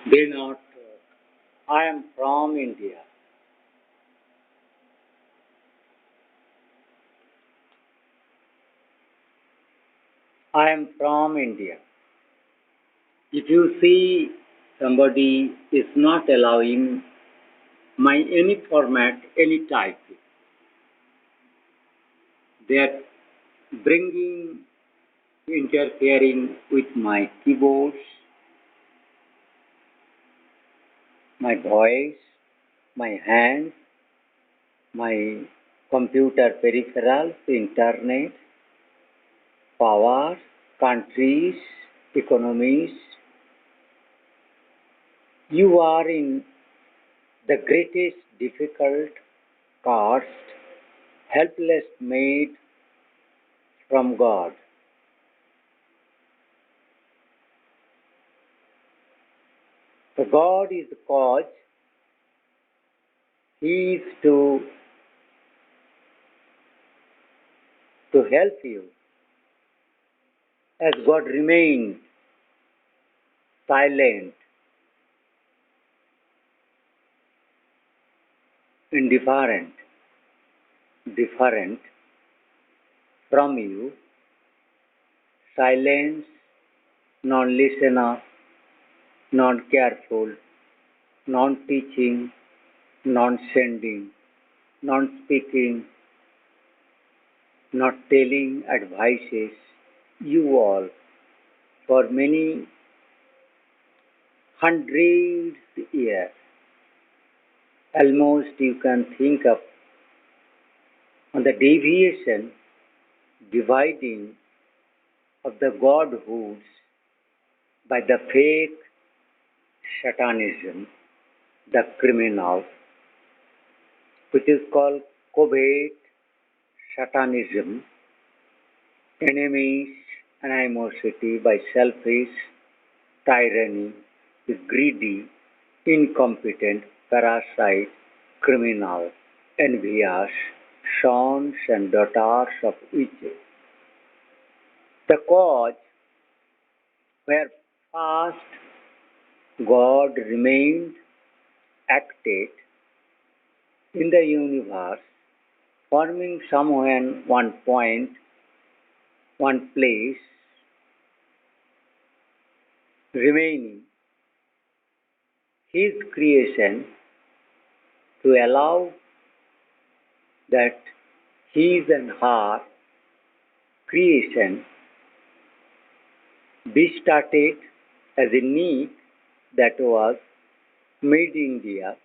They not. I am from India. I am from India. If you see somebody is not allowing my any format, any type, they are bringing, interfering with my keyboards, my voice, my hands, my computer peripherals, internet, power, countries, economies. You are in the greatest difficult cast, helpless made from God. So God is the cause. He is to help you. As God remained silent, indifferent, different from you, silence, non-listener, non-careful, non-teaching, non-sending, non-speaking, not telling advices, you all, for many hundreds years, almost you can think of on the deviation, dividing of the godhoods by the fake satanism, the criminal, which is called covert satanism, enemies, animosity by selfish tyranny, the greedy, incompetent, parasite, criminal, envious, sons and daughters of Egypt. The cause where past God remained acted in the universe, forming somewhere one point, one place, remaining His creation to allow that His and her creation be started as a need that was made India,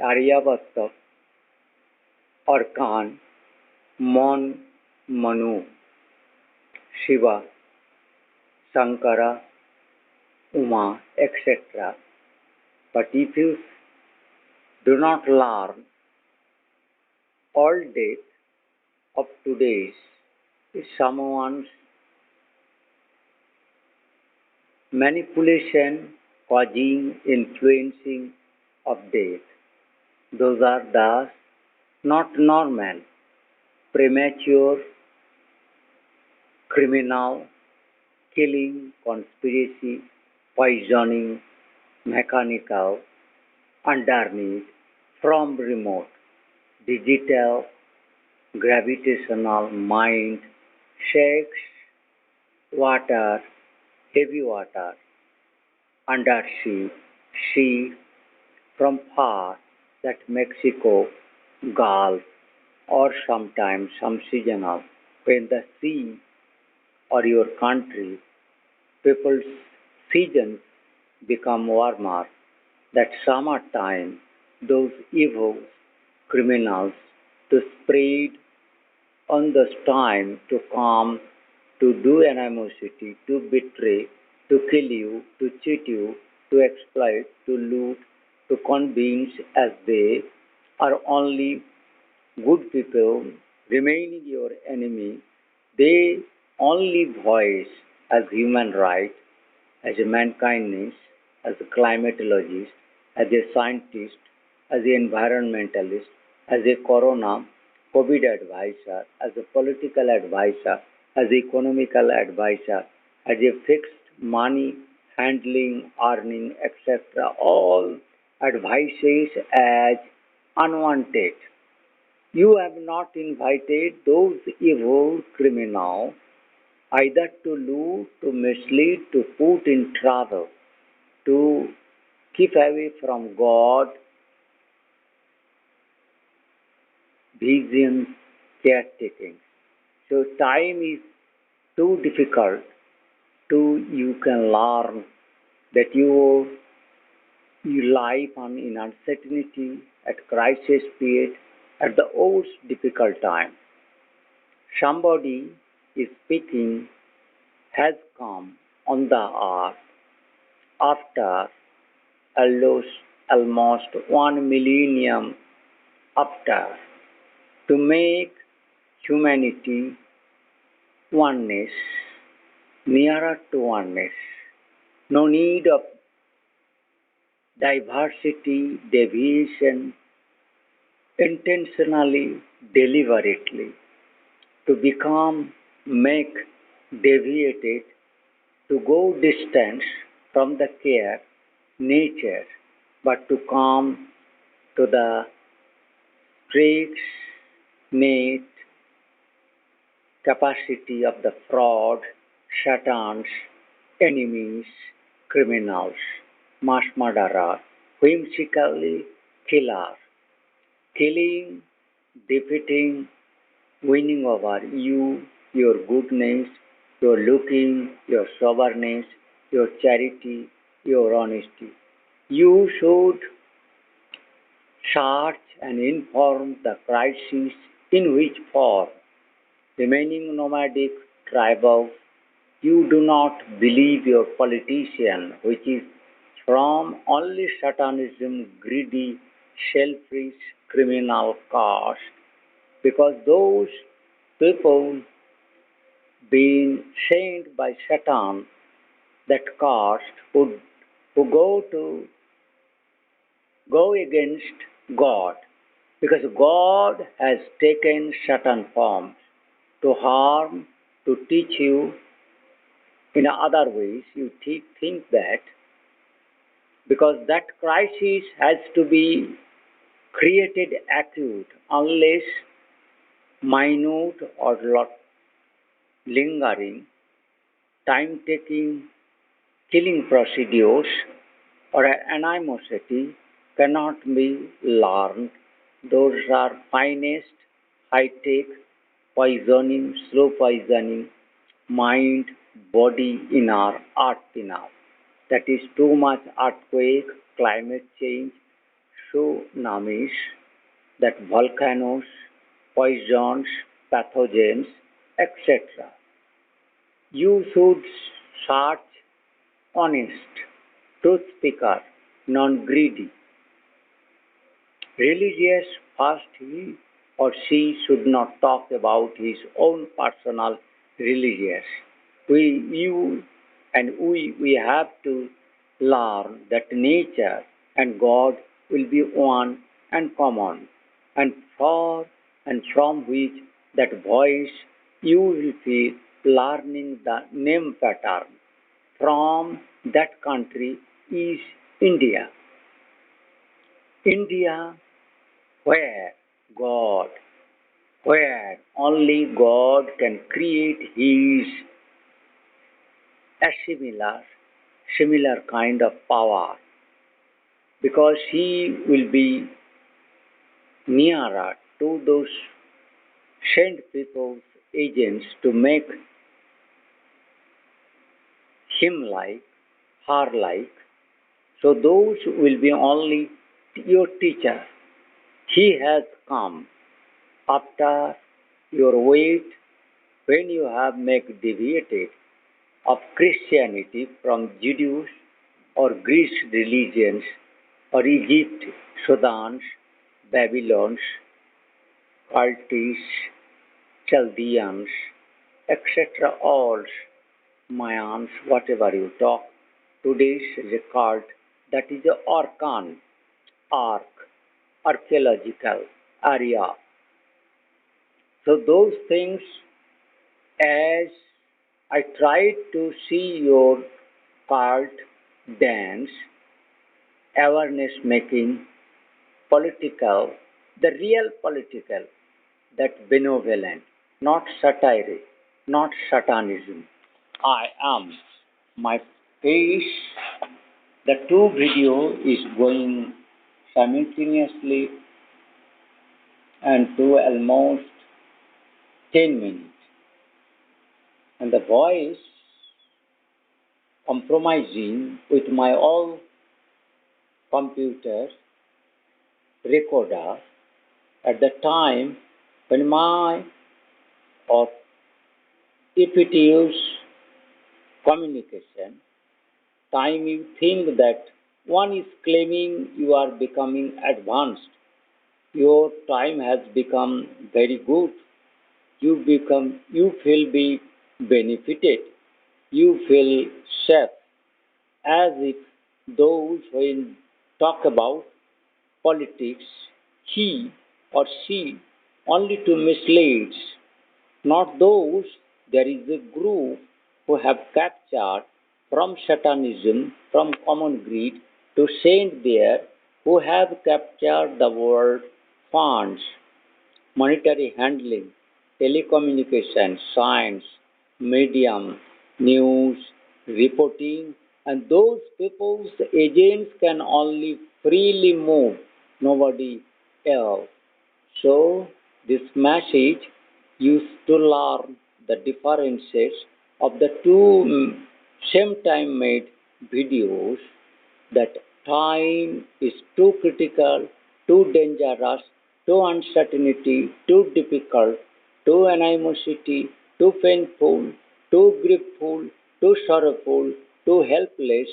Aryabhatta, or Khan, Mon, Manu, Shiva, Sankara, Uma, etc. But if you do not learn all depth of today's is someone's manipulation, causing, influencing of death. Those are thus not normal, premature, criminal, killing, conspiracy, poisoning, mechanical, underneath, from remote, digital, gravitational, mind, sex, water, heavy water, undersea, sea, from far, that Mexico, Gulf, or sometimes some seasonal, when the sea or your country, people's seasons become warmer, that summertime, those evil criminals to spread on this time to come, to do animosity, to betray, to kill you, to cheat you, to exploit, to loot, to convince as they are only good people, remaining your enemy, they only voice as human right, as a mankindness, as a climatologist, as a scientist, as an environmentalist, as a corona COVID advisor, as a political advisor, as economical advisor, as a fixed money handling, earning, etc. All advices as unwanted. You have not invited those evil criminals either to loot, to mislead, to put in trouble, to keep away from God, vision, caretaking. So time is too difficult to you can learn that you life on in uncertainty at crisis period at the most difficult time. Somebody is speaking has come on the earth after almost, almost 1 millennium after to make humanity oneness, nearer to oneness. No need of diversity, deviation, intentionally, deliberately, to become, make, deviated, to go distance from the care, nature, but to come to the strict, net capacity of the fraud, satans, enemies, criminals, mass murderer, whimsically killer, killing, defeating, winning over you, your goodness, your looking, your soberness, your charity, your honesty. You should search and inform the crisis in which form, remaining nomadic, tribal, you do not believe your politician, which is from only satanism, greedy, selfish, criminal caste, because those people being sent by Satan, that caste who go against God, because God has taken certain forms to harm, to teach you in other ways. You think that because that crisis has to be created acute unless minute or lingering, time taking, killing procedures or animosity cannot be learned. Those are finest, high tech, poisoning, slow poisoning, mind, body inner, earth inner. That is too much earthquake, climate change, tsunamis, that volcanoes, poisons, pathogens, etc. You should search honest, truth speaker, non-greedy, religious. First, he or she should not talk about his own personal religious. You and we have to learn that nature and God will be one and common, and for and from which that voice you will feel learning the name pattern from that country is India. India where God, where only God can create his a similar kind of power, because he will be nearer to those sent people's agents to make him like, her like. So those will be only your teacher. He has come after your weight when you have make deviated of Christianity from Jews or Greece religions or Egypt, Sudan, Babylons, Cultists, Chaldeans, etc. All Mayans, whatever you talk. Today's is a cult that is a Orkan, Ark, archaeological area. So those things, as I tried to see your cult dance, awareness making, political, the real political, that benevolent, not satire, not satanism. I am. My face, the two video is going simultaneously and to almost 10 minutes. And the voice compromising with my old computer recorder at the time when my or if it is communication, time you think that one is claiming you are becoming advanced, your time has become very good, you feel be benefited, you feel safe, as if those when talk about politics, he or she only to mislead, not those. There is a group who have captured from Satanism, from common greed to saint there, who have captured the world funds, monetary handling, telecommunication, science, medium, news, reporting, and those people's agents can only freely move, nobody else. So, this message used to learn the differences of the two same time made videos, that time is too critical, too dangerous, too uncertainty, too difficult, too animosity, too painful, too griefful, too sorrowful, too helpless,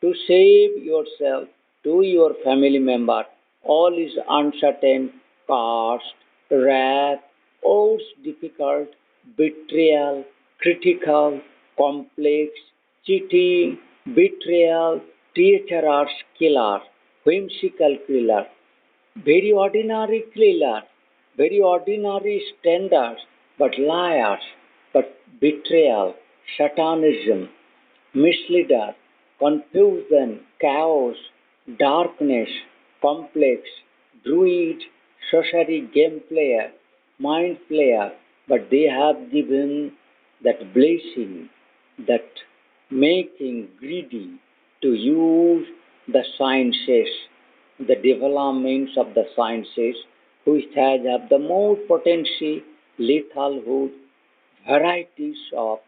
to save yourself, to your family member, all is uncertain, cost, wrath, odds difficult, betrayal, critical, complex, cheating, betrayal, treacherous killer, whimsical killer, very ordinary killer, very ordinary standards, but liars, but betrayal, satanism, misleader, confusion, chaos, darkness, complex, druid, sorcery game player, mind player, but they have given that blessing, that making greedy to use the sciences, the developments of the sciences, which has have the more potency, lethalhood, varieties of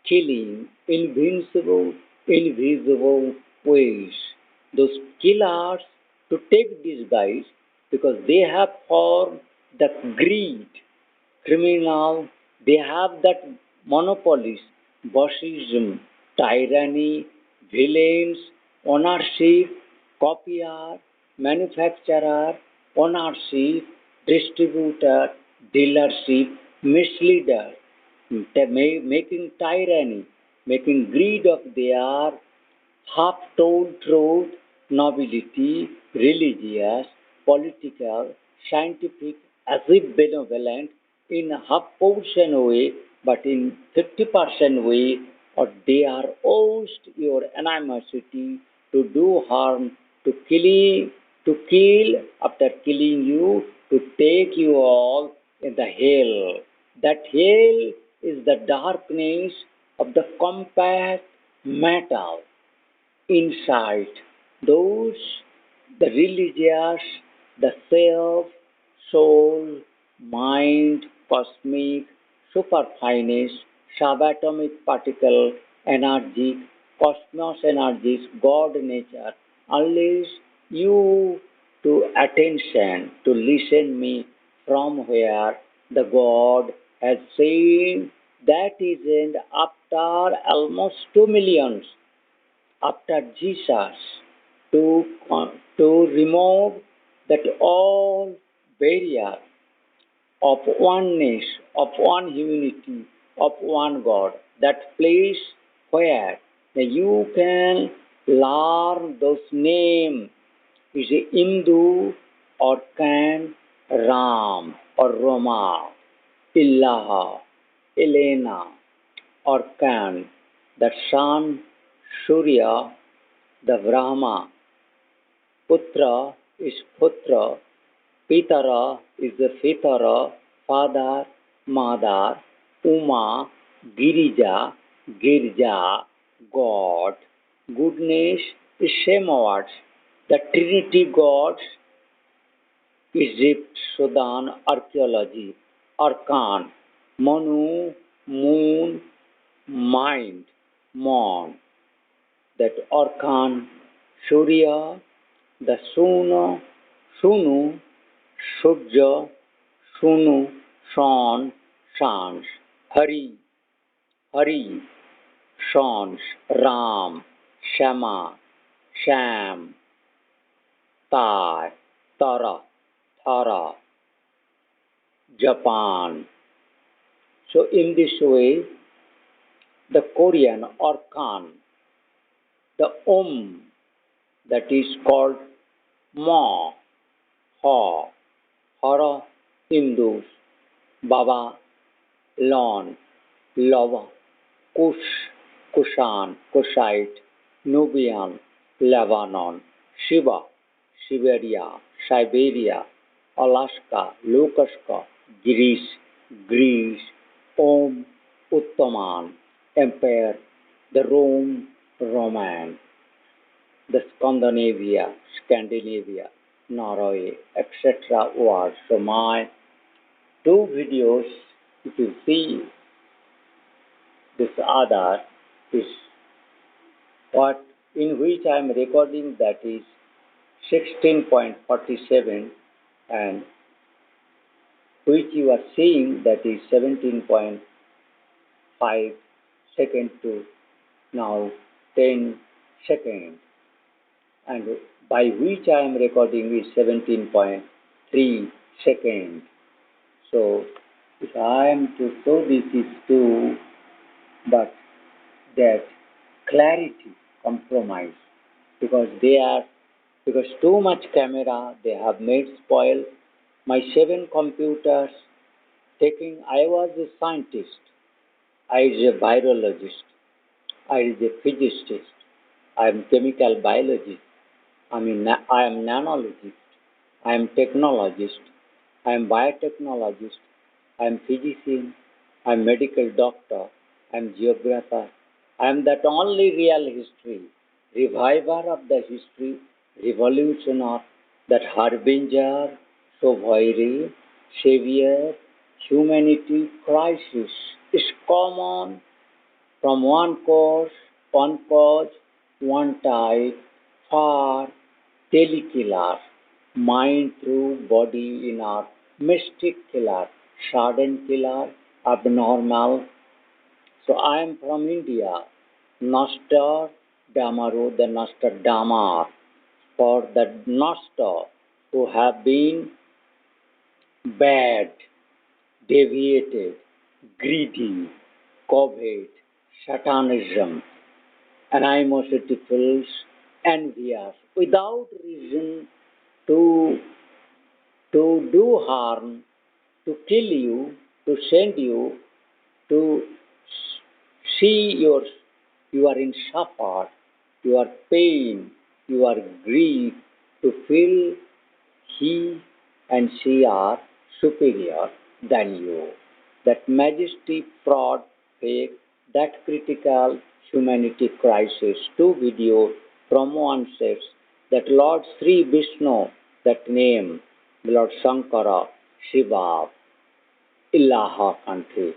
killing invincible, invisible ways. Those killers to take these guys because they have formed the greed, criminal, they have that monopolies, bossism, tyranny, villains, ownership, copier, manufacturer, ownership, distributor, dealership, misleader, making tyranny, making greed of their half-told truth, nobility, religious, political, scientific, as if benevolent, in half portion way, but in 50% way, or they are host your animosity to do harm, to kill after killing you, to take you all in the hell. That hell is the darkness of the compact metal inside those, the religious, the self, soul, mind, cosmic, superfinest, subatomic particle, energy, cosmos energies, God nature, unless you to attention to listen me from where the God has said that isn't after almost 2 millions after Jesus to, to remove that all barrier of oneness, of one humanity, of one God, that place where you can learn those names is Hindu or can Ram or Roma, Illaha, Elena or can, the sun, Surya, the Brahma. Putra is Putra, Pitara is the Pitara, Father, Mother, Uma, Girija, Girja, God. Goodness is same words. The Trinity gods, Egypt, Sudan, archaeology, Arkan, Manu, moon, mind, mon. That Arkan, Surya, the Sunu, Surya, Sunu, Son, Sons, Hari, Hari, Sons, Ram, Shama, Sham, Tai, Tara, Thara, Japan. So in this way, the Korean or Khan, the that is called Ma, Ha, Hara, Hindus, Baba, Lon, Lava, Kush, Kushan, Kushite, Nubian, Lebanon, Shiva, Siberia, Siberia, Alaska, Lukaska, Greece, Greece, Om, Uttoman, Empire, the Rome, Roman, the Scandinavia, Norway, etc. was. So my two videos, if you see this other, is what in which I am recording, that is 16.47, and which you are seeing, that is 17.5 second to now 10 seconds, and by which I am recording is 17.3 seconds. So if I am to show this is two, but that clarity compromise, because too much camera they have made spoil my 7 computers taking. I was a scientist, I is a virologist, I is a physicist, I am chemical biologist, I am nanologist, I am technologist, I am biotechnologist, I am physician, I am medical doctor, I am geographer, I am that only real history, reviver of the history, revolutioner, that harbinger, sovereign, savior, humanity crisis is common from one cause, one type, far, telekiller, mind through body in our mystic killer, sudden killer, abnormal. So I am from India. Nostar Damaru, the Nostradama, for the Nostar who have been bad, deviated, greedy, covet, satanism, animosity fools, envious, without reason to do harm, to kill you, to send you, to see you are in suffer, your pain, your grief, to feel he and she are superior than you. That majesty, fraud, fake, that critical humanity crisis. Two video from one says that Lord Sri Vishnu, that name, Lord Shankara, Shiva, Ilaha country,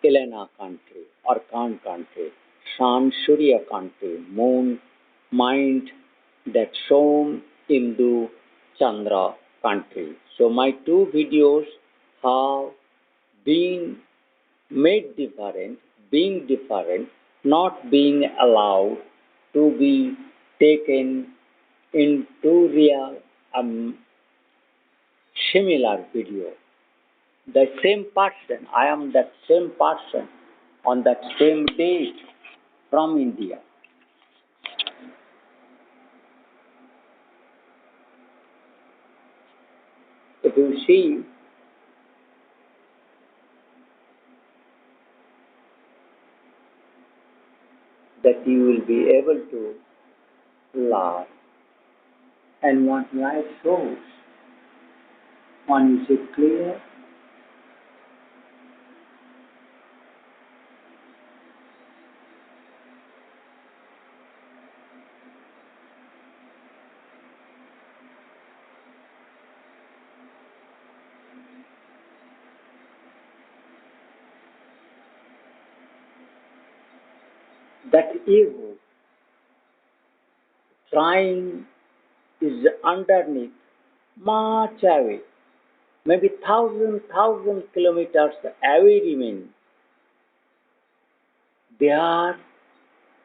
Elena country, Arkan country, Sun Surya country, Moon, Mind, that Som, Indu, Chandra country. So my two videos have been made different, being different, not being allowed to be taken into real similar video. The same person, I am that same person on that same date from India. If you see that you will be able to color and one light source. One is it clear? That ego trying is underneath, much away, maybe thousand kilometers away remain. They are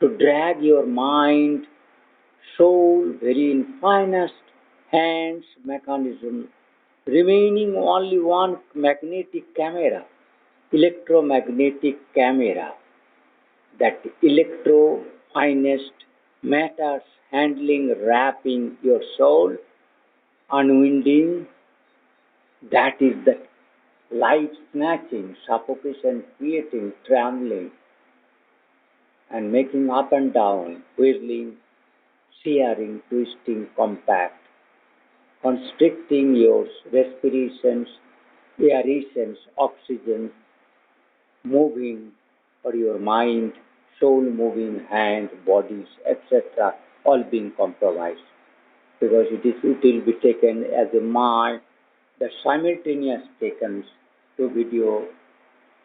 to drag your mind, soul, very infinest hands mechanism, remaining only one magnetic camera, electromagnetic camera, that electro finest matters handling, wrapping your soul, unwinding, that is the life snatching, suffocation creating, trembling, and making up and down, whirling, searing, twisting, compact, constricting your respirations, aerations, oxygen, moving for your mind, soul moving, hand, bodies, etc., all being compromised. Because it will be taken as a mind, the simultaneous taken to video,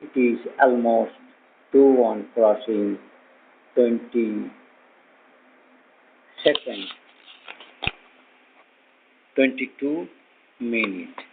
it is almost 2 on crossing 20 seconds, 22 minutes.